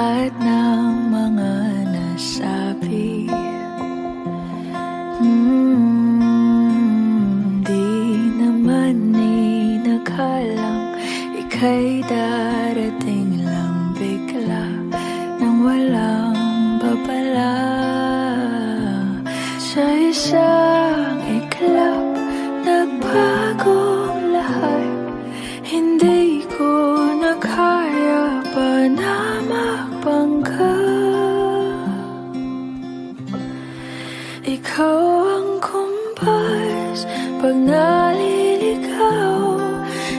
lahat ng mga nasabi. Di naman inakalang ika'y darating lang bigla nang walang babala. Sa isang iglap, nagbagong lahat. Hindi ko na kaya pa na magpangga. Ikaw ang kumpas pag naliligaw.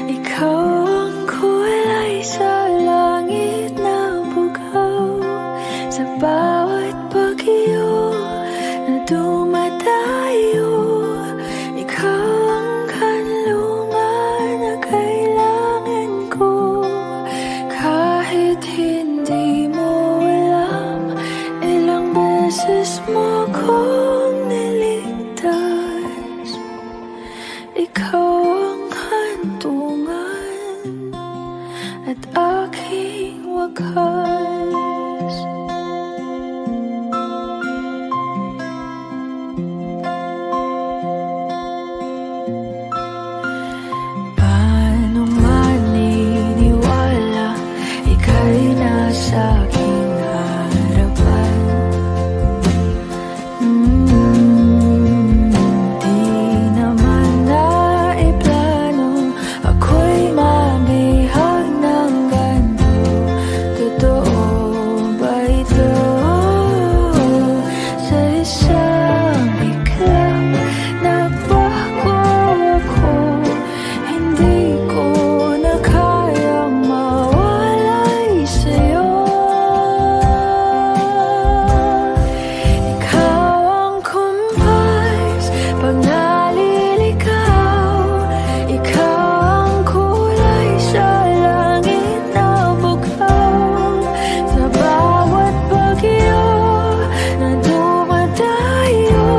Ikaw ang kulay sa langit na bugaw. Sa bawat bagyo na dumadayo, ikaw ang kanlungan na kailangan ko. Kahit hindi mo alam, ilang beses mo kong niligtas. Ikaw ang hantungan at aking wakas. Paano maniniwala ika'y nasa aking harapan? Di naman naiplano ako'y mabihag ng ganito. Totoo ba ito? Sa isang iglap, nagbago ako. Hindi ko na kayang mawalay sa'yo. Ikaw ang kumpas pag naliligaw. Ikaw ang kulay sa langit na bugaw. Sa bawat bagyo na dumadayo,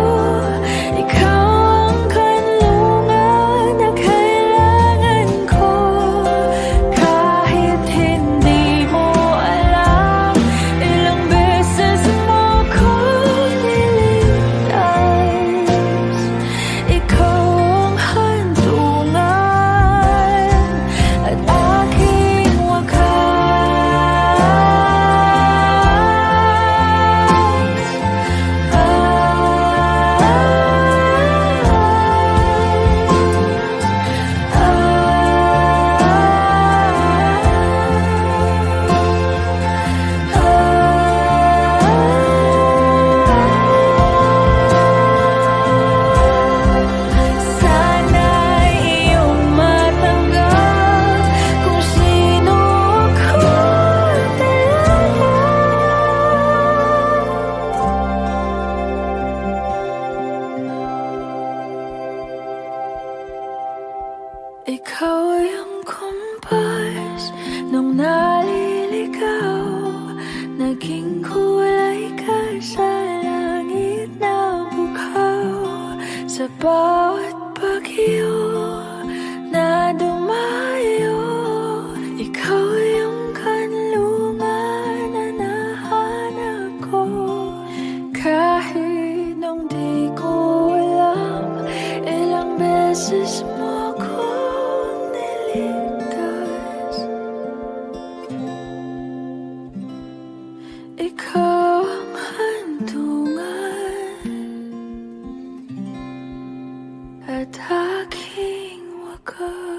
ikaw ang kanlungan na kailangan ko. Kahit hindi mo alam, ilang beses mo kong niligtas. Ikaw ang hantungan at aking sana'y iyong matanggap kung sino ako talaga. Ikaw yung kumpas nung naliligaw. Naging kulay ka sa langit na bugaw. Sa bawat bagyo na dumayo, ikaw yung kanlungan na nahanap ko. Kahit nung di ko alam, ilang beses mo kong niligtas. Ikaw ang hantungan at aking wakas.